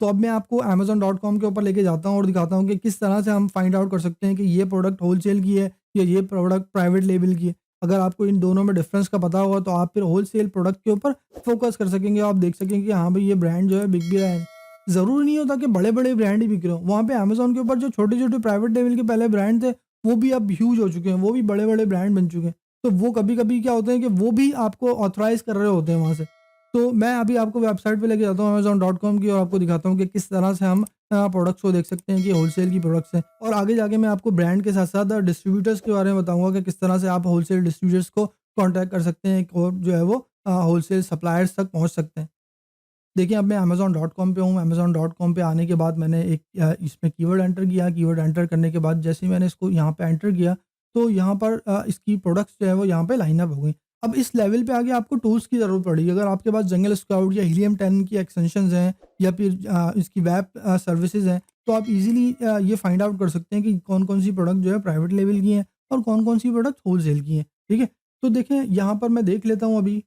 तो अब मैं आपको Amazon.com के ऊपर लेके जाता हूँ और दिखाता हूँ कि किस तरह से हम फाइंड आउट कर सकते हैं कि ये प्रोडक्ट होलसेल की है या ये प्रोडक्ट प्राइवेट लेबल की है। अगर आपको इन दोनों में डिफरेंस का पता होगा तो आप फिर होलसेल प्रोडक्ट के ऊपर फोकस कर सकेंगे। आप देख सकेंगे कि हाँ भाई ये ब्रांड जो है बिक भी रहा है। ज़रूरी नहीं होता कि बड़े-बड़े ब्रांड ही बिक रहे हों। वहाँ पे अमेज़न के ऊपर जो छोटे-छोटे प्राइवेट लेवल के पहले ब्रांड थे, वो भी अब ह्यूज हो चुके हैं, वो भी बड़े-बड़े ब्रांड बन चुके हैं। तो वो कभी-कभी क्या होता है कि वो भी आपको ऑथराइज़ कर रहे होते हैं वहाँ से। तो मैं अभी आपको वेबसाइट पे लेके जाता हूँ अमेज़न.com की और आपको दिखाता हूँ कि किस तरह से हम प्रोडक्ट्स को देख सकते हैं कि होलसेल की प्रोडक्ट्स हैं। और आगे जाके मैं आपको ब्रांड के साथ-साथ डिस्ट्रीब्यूटर्स के बारे में बताऊँगा कि किस तरह से आप होलसेल डिस्ट्रीब्यूटर्स को कॉन्टैक्ट कर सकते हैं और जो है वो होलसेल सप्लायर्स तक पहुँच सकते हैं। देखिए, अब मैं अमेज़न.com पे हूँ। अमेज़न.com पे आने के बाद मैंने एक इसमें कीवर्ड एंटर किया। कीवर्ड एंटर करने के बाद जैसे ही मैंने इसको यहाँ पे एंटर किया, तो यहाँ पर इसकी प्रोडक्ट्स जो है वो यहाँ पे लाइन अप हो गई। अब इस लेवल पे आगे आपको टूल्स की ज़रूरत पड़ेगी। अगर आपके पास जंगल स्काउट या हीलियम 10 की एक्सटेंशंस हैं या फिर इसकी वेब सर्विसेज़ हैं, तो आप ईज़िली ये फाइंड आउट कर सकते हैं कि कौन-कौन सी प्रोडक्ट जो है प्राइवेट लेवल की हैं और कौन-कौन सी प्रोडक्ट होलसेल की हैं। ठीक है? तो देखें, यहाँ पर मैं देख लेता हूँ अभी।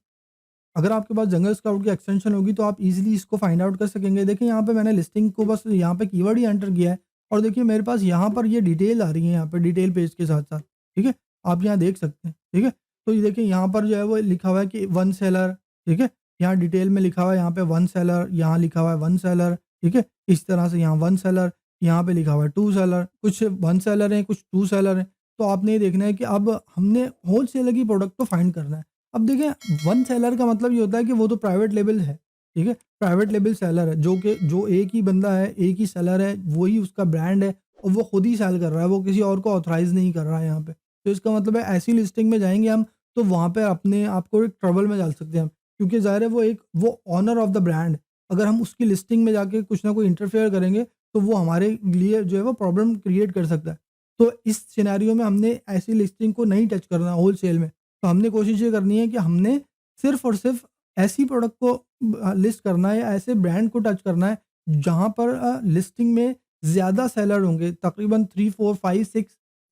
अगर आपके पास जंगल स्काउट की एक्सटेंशन होगी तो आप इजीली इसको फाइंड आउट कर सकेंगे। देखिए, यहाँ पे मैंने लिस्टिंग को बस यहाँ पे कीवर्ड ही एंटर किया है और देखिए मेरे पास यहाँ पर ये डिटेल आ रही है, यहाँ पे डिटेल पेज के साथ-साथ, ठीक है? आप यहाँ देख सकते हैं, ठीक है? तो ये देखिए यहाँ पर जो है वो लिखा हुआ है कि वन सेलर, ठीक है? यहाँ डिटेल में लिखा हुआ है, यहाँ पे वन सेलर, यहाँ लिखा हुआ है वन सेलर, ठीक है? इस तरह से यहाँ वन सेलर, यहाँ पे लिखा हुआ है टू सेलर, कुछ वन सेलर हैं, कुछ टू सेलर हैं। तो आपने ये देखना है कि अब हमने होलसेलर की प्रोडक्ट को फाइंड करना है। अब देखिए, वन सेलर का मतलब ये होता है कि वो तो प्राइवेट लेबल है, ठीक है? प्राइवेट लेबल सेलर है जो एक ही बंदा है, एक ही सेलर है, वही उसका ब्रांड है और वो खुद ही सेल कर रहा है, वो किसी और को ऑथराइज़ नहीं कर रहा है यहाँ पे। तो इसका मतलब है ऐसी लिस्टिंग में जाएँगे हम, तो वहाँ पे अपने आप को एक ट्रबल में डाल सकते हैं हम, क्योंकि ज़ाहिर है वो ओनर ऑफ द ब्रांड। अगर हम उसकी लिस्टिंग में जाके कुछ ना कुछ इंटरफेयर करेंगे, तो वो हमारे लिए जो है वो प्रॉब्लम क्रिएट कर सकता है। तो इस सिनेरियो में हमने ऐसी लिस्टिंग को नहीं टच करना होलसेल में। तो हमने कोशिश ये करनी है कि हमने सिर्फ़ और सिर्फ़ ऐसी प्रोडक्ट को लिस्ट करना है या ऐसे ब्रांड को टच करना है जहाँ पर लिस्टिंग में ज़्यादा सेलर होंगे, तकरीबन 3, 4, 5, 6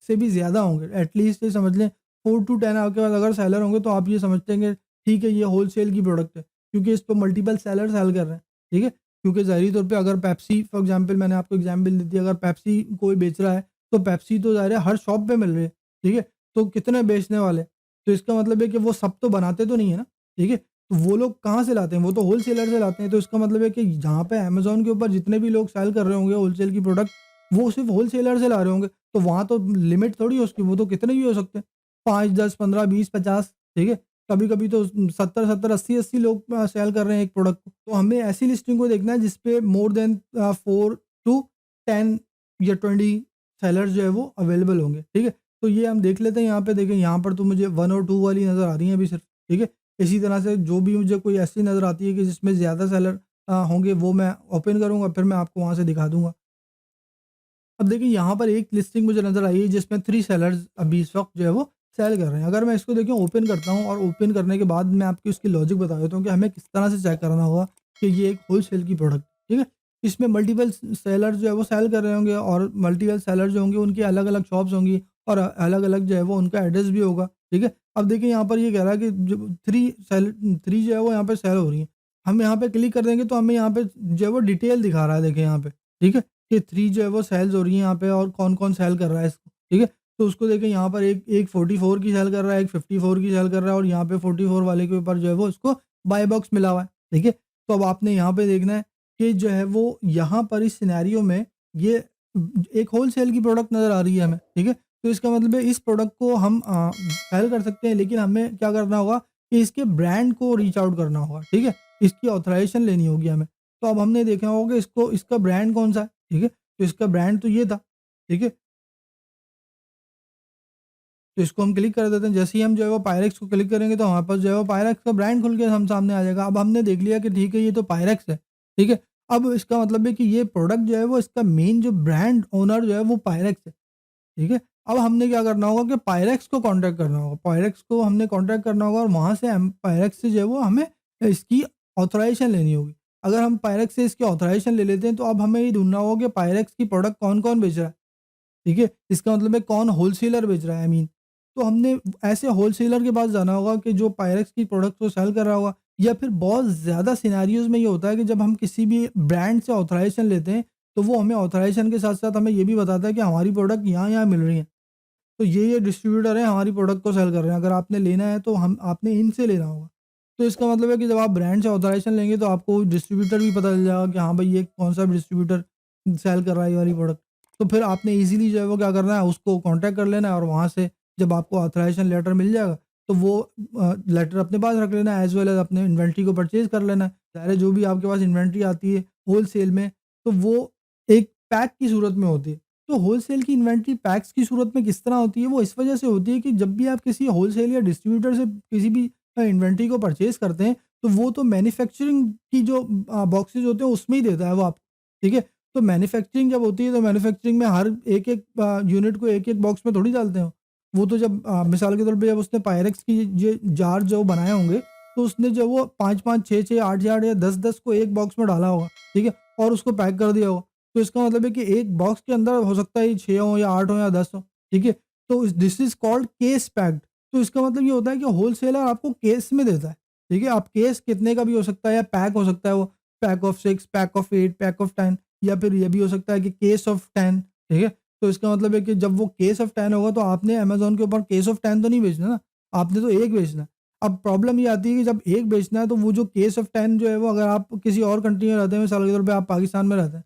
से भी ज़्यादा होंगे। एटलीस्ट ये समझ लें 4 टू 10 आपके पास अगर सेलर होंगे तो आप ये समझते हैं कि ठीक है, ये होलसेल की प्रोडक्ट है, क्योंकि इस पे मल्टीपल सेलर सेल कर रहे हैं, ठीक है? क्योंकि ज़ाहिरी तौर पे अगर पेप्सी फॉर एग्ज़ाम्पल मैंने आपको एग्ज़ाम्पल दी थी, अगर पेप्सी कोई बेच रहा है, तो पेप्सी तो ज़ाहिर है हर शॉप पे मिल रही है, ठीक है? तो कितने बेचने वाले? तो इसका मतलब है कि वो सब तो बनाते तो नहीं है ना, ठीक है? तो वो लोग कहाँ से लाते हैं? वो तो होलसेलर से लाते हैं। तो इसका मतलब है कि जहाँ पे अमेज़न के ऊपर जितने भी लोग सेल कर रहे होंगे होलसेल की प्रोडक्ट, वो सिर्फ़ होलसेलर से ला रहे होंगे। तो वहाँ तो लिमिट थोड़ी है उसकी, वो तो कितने भी हो सकते हैं। 5, 10, 15, 20, 50, ठीक है? कभी-कभी तो 70-70, 80-80 लोग सेल कर रहे हैं एक प्रोडक्ट को। तो हमें ऐसी लिस्टिंग को देखना है जिसपे मोर देन 4 टू 10 या 20 सेलर्स जो है वो अवेलेबल होंगे, ठीक है? तो ये हम देख लेते हैं यहाँ पे। देखें, यहाँ पर तो मुझे 1 और 2 वाली नज़र आ रही हैं अभी सिर्फ़, ठीक है? इसी तरह से जो भी मुझे कोई ऐसी नज़र आती है कि जिसमें ज़्यादा सेलर होंगे, वो मैं ओपन करूँगा, फिर मैं आपको वहाँ से दिखा दूँगा। अब देखिए, यहाँ पर एक लिस्टिंग मुझे नज़र आई है जिसमें 3 सेलर्स अभी इस वक़्त जो है वो सेल कर रहे हैं। अगर मैं इसको देखिए ओपन करता हूँ और ओपन करने के बाद मैं आपको इसकी लॉजिक बता देता हूँ कि हमें किस तरह से चेक करना होगा कि ये एक होलसेल की प्रोडक्ट, ठीक है? इसमें मल्टीपल सेलर्स जो है वो सेल कर रहे होंगे और मल्टीपल सेलर जो होंगे उनकी अलग-अलग शॉप्स होंगी और अलग-अलग जो है वो उनका एड्रेस भी होगा, ठीक है? अब देखिए, यहाँ पर ये कह रहा है कि जो 3 जो है वो यहाँ पे सेल हो रही हैं। हम यहाँ पे क्लिक कर देंगे तो हमें यहाँ पे जो है वो डिटेल दिखा रहा है, देखिए यहाँ पे, ठीक है? कि 3 जो है वो सेल्स हो रही हैं यहाँ पे और कौन-कौन सेल कर रहा है इसको, ठीक है? तो उसको देखें, यहाँ पर एक 44 की सेल कर रहा है, एक 54 की सेल कर रहा है और यहाँ पे 44 वाले के ऊपर जो है वो उसको बाय बॉक्स मिला हुआ है, ठीक है? तो अब आपने यहाँ पे देखना है कि जो है वो यहाँ पर इस सिनेरियो में ये एक होलसेल की प्रोडक्ट नज़र आ रही है हमें, ठीक है? तो इसका मतलब है इस प्रोडक्ट को हम सेल कर सकते हैं, लेकिन हमें क्या करना होगा कि इसके ब्रांड को रीच आउट करना होगा, ठीक है? इसकी ऑथराइज़ेशन लेनी होगी हमें। तो अब हमने देखा होगा कि इसका ब्रांड कौन-सा है, ठीक है? तो इसका ब्रांड तो ये था, ठीक है? तो इसको हम क्लिक कर देते हैं। जैसे ही हम जो है वो पायरेक्स को क्लिक करेंगे तो हमारे पास जो है वो पायरेक्स का ब्रांड खुल के हम सामने आ जाएगा। अब हमने देख लिया कि ठीक है, ये तो पायरेक्स है, ठीक है? अब इसका मतलब है कि ये प्रोडक्ट जो है वो इसका मेन जो ब्रांड ओनर जो है वो पायरेक्स है, ठीक है? अब हमने क्या करना होगा कि पायरेक्स को कॉन्टैक्ट करना होगा। पायरेक्स को हमने कॉन्टैक्ट करना होगा और वहाँ से हम पायरेक्स से जो है वो हमें इसकी ऑथराइज़ेशन लेनी होगी। अगर हम पायरेक्स से इसकी ऑथराइज़ेशन ले लेते हैं तो अब हमें ये ढूँढना होगा कि पायरेक्स की प्रोडक्ट कौन-कौन बेच रहा है। ठीक है? इसका मतलब है कौन होलसेलर बेच रहा है, आई मीन। तो हमने ऐसे होलसेलर के पास जाना होगा कि जो पायरेक्स की प्रोडक्ट को सेल कर रहा होगा। या फिर बहुत ज़्यादा सिनेरियोज़ में ये होता है कि जब हम किसी भी ब्रांड से ऑथराइज़ेशन लेते हैं, तो वो हमें ऑथराइज़ेशन के साथ-साथ हमें ये भी बताता है कि हमारी प्रोडक्ट यहाँ-यहाँ मिल रही है। तो ये डिस्ट्रीब्यूटर है हमारी प्रोडक्ट को सेल कर रहे हैं, अगर आपने लेना है तो हम आपने इनसे लेना होगा। तो इसका मतलब है कि जब आप ब्रांड से ऑथराइज़ेशन लेंगे तो आपको डिस्ट्रीब्यूटर भी पता चल जाएगा कि हाँ भाई ये कौन-सा डिस्ट्रीब्यूटर सेल कर रहा है ये वाली प्रोडक्ट। तो फिर आपने ईज़िली जो है वो क्या करना है, उसको कॉन्टैक्ट कर लेना है और वहाँ से जब आपको ऑथराइज़ेशन लेटर मिल जाएगा तो वो लेटर अपने पास रख लेना है, एज़ वेल एज़ अपने इन्वेंट्री को परचेज़ कर लेना है। ज़ाहिर है जो भी आपके पास इन्वेंट्री आती है होलसेल में, तो वो एक पैक की सूरत में होती है। तो होलसेल की इन्वेंट्री पैक्स की सूरत में किस तरह होती है? वो इस वजह से होती है कि जब भी आप किसी होलसेल या डिस्ट्रीब्यूटर से किसी भी इन्वेंट्री को परचेज़ करते हैं, तो वो तो मैन्युफैक्चरिंग की जो बॉक्सेज़ होते हैं उसमें ही देता है वो आपको, ठीक है? तो मैन्युफैक्चरिंग जब होती है तो मैन्युफैक्चरिंग में हर एक-एक यूनिट को एक-एक बॉक्स में थोड़ी डालते हैं। वो तो जब मिसाल के तौर पे जब उसने पायरेक्स की ये जार जो बनाए होंगे, तो उसने जब वो 5-5, 6-6, 8-8 या 10-10 को एक बॉक्स में डाला होगा, ठीक है? और उसको पैक कर दिया होगा। तो इसका मतलब है कि एक बॉक्स के अंदर हो सकता है ये 6 हो या 8 हो या 10 हो, ठीक है? तो this is called case packed. तो इसका मतलब ये होता है कि होलसेलर आपको केस में देता है, ठीक है? अब केस कितने का भी हो सकता है या पैक हो सकता है वो, pack of 6, pack of 8, pack of 10 या फिर ये भी हो सकता है कि केस ऑफ 10, ठीक है? तो इसका मतलब है कि जब वो केस ऑफ 10 होगा तो आपने अमेज़न के ऊपर केस ऑफ 10 तो नहीं बेचना ना, आपने तो 1 बेचना है। अब प्रॉब्लम ये आती है कि जब 1 बेचना है तो वो जो केस ऑफ 10 जो है वो अगर आप किसी और कंट्री में रहते हैं, मिसाल के तौर पे आप पाकिस्तान में रहते हैं,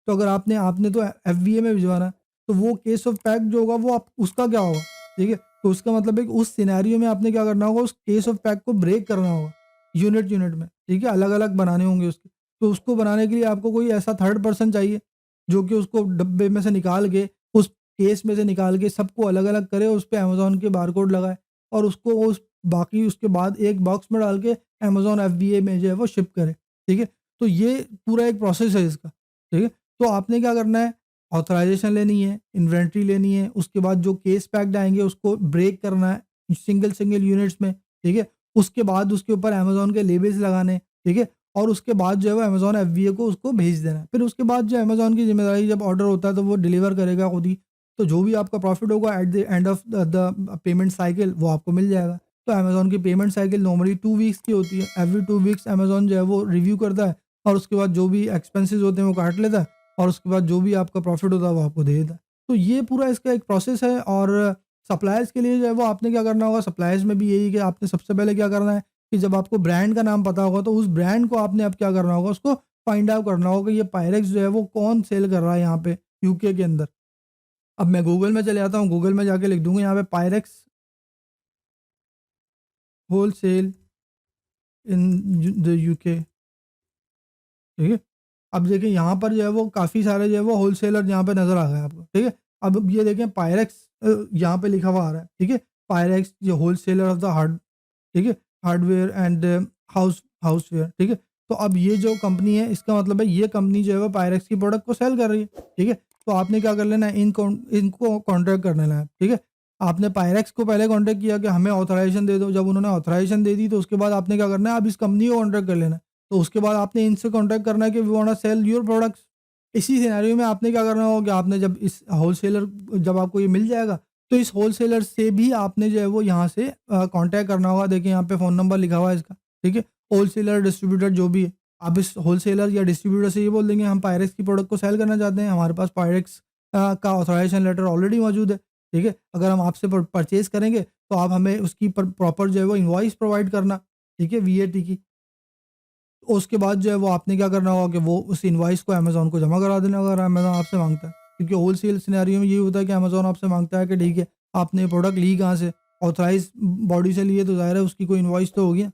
तो अगर आपने आपने तो एफबीए में भिजवाना है, तो वो केस ऑफ पैक जो होगा वो आप उसका क्या होगा, ठीक है? तो उसका मतलब है कि उस सिनेरियो में आपने क्या करना होगा, उस केस ऑफ पैक को ब्रेक करना होगा, यूनिट-यूनिट में, ठीक है? अलग-अलग बनाने होंगे उसके। तो उसको बनाने के लिए आपको कोई ऐसा थर्ड पर्सन चाहिए, जो कि उसको डब्बे में से निकाल के, उस केस में से निकाल के सबको अलग-अलग करे, उस पे अमेज़न के बारकोड लगाए और उसको उस बाकी उसके बाद एक बॉक्स में डाल के अमेज़न एफबीए में जो है वो शिप करे, ठीक है? तो ये पूरा एक प्रोसेस है इसका, ठीक है? तो आपने क्या करना है, ऑथराइज़ेशन लेनी है, इन्वेंट्री लेनी है, उसके बाद जो केस पैक्ड आएँगे उसको ब्रेक करना है सिंगल-सिंगल यूनिट्स में, ठीक है? उसके बाद उसके ऊपर अमेज़न के लेबल्स लगाने, ठीक है? और उसके बाद जो है वो अमेज़न एफबीए को उसको भेज देना है। फिर उसके बाद जो अमेज़न की ज़िम्मेदारी, जब ऑर्डर होता है तो वो डिलीवर करेगा खुद ही। तो जो भी आपका प्रॉफ़िट होगा at the end of the payment cycle वो आपको मिल जाएगा। तो अमेज़न की पेमेंट साइकिल नॉर्मली 2 वीक्स की होती है। एवरी 2 वीक्स अमेज़न जो है वो रिव्यू करता है और उसके बाद जो भी एक्सपेंसेस होते हैं वो काट लेता है और उसके बाद जो भी आपका प्रॉफ़िट होता है वो आपको दे देता है। तो ये पूरा इसका एक प्रोसेस है और सप्लायर्स के लिए जो है वो आपने क्या करना होगा, सप्लायर्स में भी यही है कि आपने सबसे पहले क्या करना है कि जब आपको ब्रांड का नाम पता होगा तो उस ब्रांड को आपने अब क्या करना होगा, उसको फाइंड आउट करना होगा कि ये पायरेक्स जो है वो कौन सेल कर रहा है यहाँ पे यूके के अंदर। अब मैं गूगल में चले जाता हूँ, गूगल में जाके लिख दूँगा यहाँ पे Pyrex wholesale in the UK, ठीक है? अब देखिए यहाँ पर जो है वो काफ़ी सारे जो है वो होलसेलर यहाँ पे नज़र आ गए आपको, ठीक है? अब ये देखें पायरेक्स यहाँ पे लिखा हुआ आ रहा है, ठीक है? पायरेक्स ये होलसेलर ऑफ द ठीक है? हार्डवेयर एंड हाउसवेयर, ठीक है? तो अब ये जो कंपनी है इसका मतलब है ये कंपनी जो है वो पायरेक्स की प्रोडक्ट को सेल कर रही है, ठीक है? तो आपने क्या कर लेना है, इनको कॉन्टैक्ट कर लेना है, ठीक है? आपने पायरेक्स को पहले कॉन्टैक्ट किया कि हमें ऑथराइज़ेशन दे दो, जब उन्होंने ऑथराइज़ेशन दे दी तो उसके बाद आपने क्या करना है, अब इस कंपनी को कॉन्टैक्ट कर लेना है। तो उसके बाद आपने इनसे कॉन्टैक्ट करना है कि we want to sell your products. इसी सिनेरियो में आपने क्या करना होगा कि आपने जब इस होलसेलर जब आपको ये मिल जाएगा, तो इस होलसेलर से भी आपने जो है वो यहाँ से कॉन्टैक्ट करना होगा। देखिए यहाँ पे फ़ोन नंबर लिखा हुआ है इसका, ठीक है? होलसेलर, डिस्ट्रीब्यूटर जो भी है, आप इस होलसेलर या डिस्ट्रीब्यूटर से ये बोल देंगे हम पायरेक्स की प्रोडक्ट को सेल करना चाहते हैं, हमारे पास पायरेक्स का ऑथराइज़ेशन लेटर ऑलरेडी मौजूद है, ठीक है? अगर हम आपसे परचेज़ करेंगे तो आप हमें उसकी प्रॉपर जो है वो इनवॉइस प्रोवाइड करना, ठीक है? वीएटी की। उसके बाद जो है वो आपने क्या करना होगा कि वो उस इनवॉइस को अमेज़न को जमा करा देना होगा अगर अमेज़न आपसे माँगता है। क्योंकि होलसेल सिनेरियो में यही होता है कि अमेज़न आपसे माँगता है कि ठीक है, आपने ये प्रोडक्ट ली कहाँ से? ऑथराइज़ बॉडी से लिए तो ज़ाहिर है उसकी कोई इनवॉइस तो होगी ना,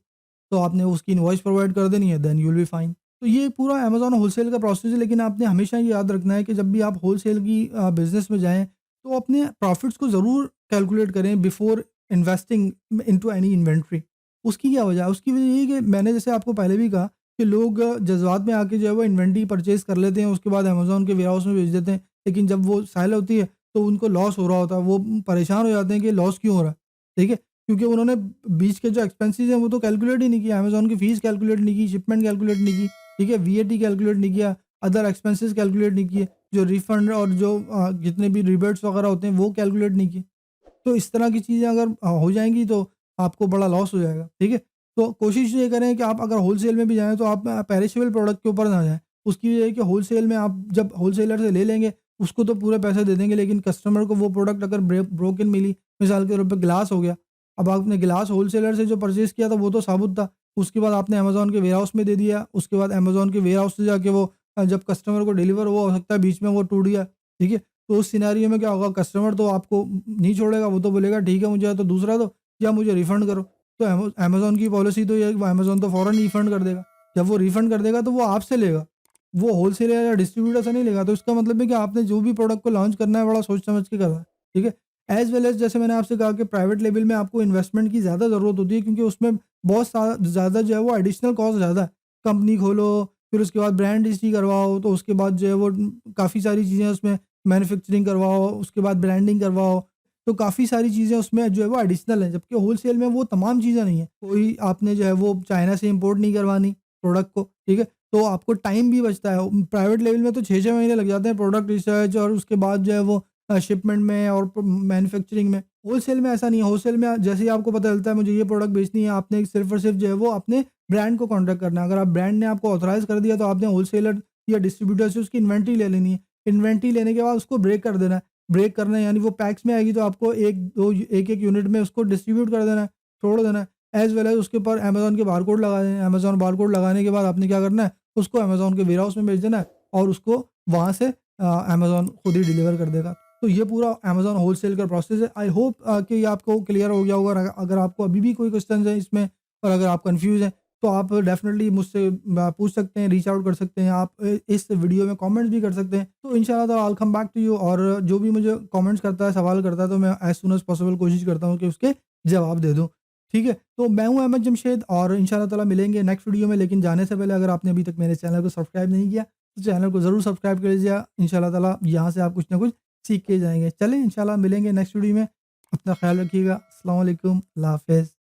तो आपने उसकी इनवॉइस प्रोवाइड कर देनी है, then you will be fine. तो ये पूरा अमेज़न होलसेल का प्रोसेस है, लेकिन आपने हमेशा ये याद रखना है कि जब भी आप होलसेल की बिज़नेस में जाएँ, तो अपने प्रॉफिट्स को ज़रूर कैलकुलेट करें before investing into any inventory. उसकी क्या वजह है? उसकी वजह यही है कि मैंने जैसे आपको पहले भी कहा कि लोग जज़्बात में आके जो है वो इन्वेंट्री परचेज़ कर लेते हैं, उसके बाद अमेज़न के वेयरहाउस में भेज देते हैं। लेकिन जब वो सेल होती है, तो उनको लॉस हो रहा होता है, वो परेशान हो जाते हैं कि लॉस क्यों हो रहा है, ठीक है? क्योंकि उन्होंने बीच के जो एक्सपेंसेस हैं, वो तो कैलकुलेट ही नहीं किया, अमेज़न की फ़ीस कैलकुलेट नहीं की, शिपमेंट कैलकुलेट नहीं की, ठीक है? वीएटी कैलकुलेट नहीं किया, अदर एक्सपेंसेस कैलकुलेट नहीं किए, जो रिफंड और जो जितने भी रिबेट्स वगैरह होते हैं, वो कैलकुलेट नहीं किए। तो इस तरह की चीज़ें अगर हो जाएँगी तो आपको बड़ा लॉस हो जाएगा, ठीक है? तो कोशिश ये करें कि आप अगर होलसेल में भी जाएँ तो आप पेरिशेबल प्रोडक्ट के ऊपर ना जाएँ। उसकी ये है कि होलसेल में आप जब होलसेलर से ले लेंगे, उसको तो पूरे पैसे दे देंगे, लेकिन कस्टमर को वो प्रोडक्ट अगर ब्रोकन मिली, मिसाल के तौर पे ग्लास हो गया, अब आपने ग्लास होलसेलर से जो परचेज़ किया था वो तो साबुत था, उसके बाद आपने अमेज़न के वेयरहाउस में दे दिया, उसके बाद अमेज़न के वेयरहाउस से जाके वो जब कस्टमर को डिलीवर हुआ, हो सकता है बीच में वो टूट गया, ठीक है? तो उस सिनेरियो में क्या होगा, कस्टमर तो आपको नहीं छोड़ेगा, वो तो बोलेगा ठीक है मुझे या तो दूसरा दो या मुझे रिफंड करो। तो अमेज़न की पॉलिसी तो ये है कि वो अमेज़न तो फ़ौरन रिफंड कर देगा। जब वो रिफंड कर देगा तो वो आपसे लेगा, वो होलसेलर या डिस्ट्रीब्यूटर से नहीं लेगा। तो इसका मतलब है कि आपने जो भी प्रोडक्ट को लॉन्च करना है बड़ा सोच समझ के करना है, ठीक है? एज़ वेल एज़ जैसे मैंने आपसे कहा कि प्राइवेट लेवल में आपको इन्वेस्टमेंट की ज़्यादा ज़रूरत होती है, क्योंकि उसमें बहुत ज़्यादा जो है वो एडिशनल कॉस्ट ज़्यादा है। कंपनी खोलो, फिर उसके बाद ब्रांड रजिस्ट्री करवाओ, तो उसके बाद जो है वो काफ़ी सारी चीज़ें उसमें मैन्युफैक्चरिंग करवाओ, उसके बाद ब्रांडिंग करवाओ, तो काफ़ी सारी चीज़ें उसमें जो है वो एडिशनल है, जबकि होलसेल में वो तमाम चीज़ें नहीं है। कोई आपने जो है वो चाइना से इम्पोर्ट नहीं करवानी प्रोडक्ट को, ठीक है? तो आपको टाइम भी बचता है। प्राइवेट लेवल में तो 6-6 महीने लग जाते हैं प्रोडक्ट रिसर्च और उसके बाद जो है वो शिपमेंट में और मैन्युफैक्चरिंग में। होलसेल में ऐसा नहीं है, होलसेल में जैसे ही आपको पता चलता है मुझे ये प्रोडक्ट बेचनी है, आपने सिर्फ़ और सिर्फ़ जो है वो अपने ब्रांड को कॉन्टैक्ट करना है। अगर आप ब्रांड ने आपको ऑथराइज़ कर दिया तो आपने होलसेलर या डिस्ट्रीब्यूटर से उसकी इन्वेंटरी ले लेनी है। इन्वेंटरी लेने के बाद उसको ब्रेक कर देना है। ब्रेक करना है यानी वो पैक्स में आएगी तो आपको 1-2 एक-एक यूनिट में उसको डिस्ट्रीब्यूट कर देना है, छोड़ देना है। एज़ वेल एज़ उसके ऊपर अमेज़न के बारकोड लगा देने हैं। अमेज़न बारकोड लगाने के बाद आपने क्या करना है, उसको अमेज़न के वेयरहाउस में भेज देना है और उसको वहाँ से अमेज़न खुद ही डिलीवर कर देगा। तो ये पूरा अमेज़न होलसेल का प्रोसेस है। आई होप कि ये आपको क्लियर हो गया होगा। और अगर आपको अभी भी कोई क्वेश्चन्स हैं इसमें और अगर आप कन्फ्यूज़ हैं, तो आप डेफ़िनेटली मुझसे पूछ सकते हैं, रीच आउट कर सकते हैं। आप इस वीडियो में कमेंट्स भी कर सकते हैं। तो इंशाल्लाह ताला I will come back to you, और जो भी मुझे कमेंट्स करता है, सवाल करता है, तो मैं एज़ सून एज़ पॉसिबल कोशिश करता हूँ कि उसके जवाब दे दूँ। ठीक है? तो मैं हूँ अहमद जमशेद और इंशाल्लाह ताला मिलेंगे नेक्स्ट वीडियो में। लेकिन जाने से पहले अगर आपने अभी तक मेरे चैनल को सब्सक्राइब नहीं किया, तो चैनल को ज़रूर सब्सक्राइब कर लीजिए। इंशाल्लाह ताला यहाँ से आप कुछ ना कुछ सीख के जाएँगे। चलें इंशाल्लाह मिलेंगे नेक्स्ट वीडियो में। अपना ख़्याल रखिएगा। अस्सलाम वालेकुम। अल्लाह हाफ़िज़।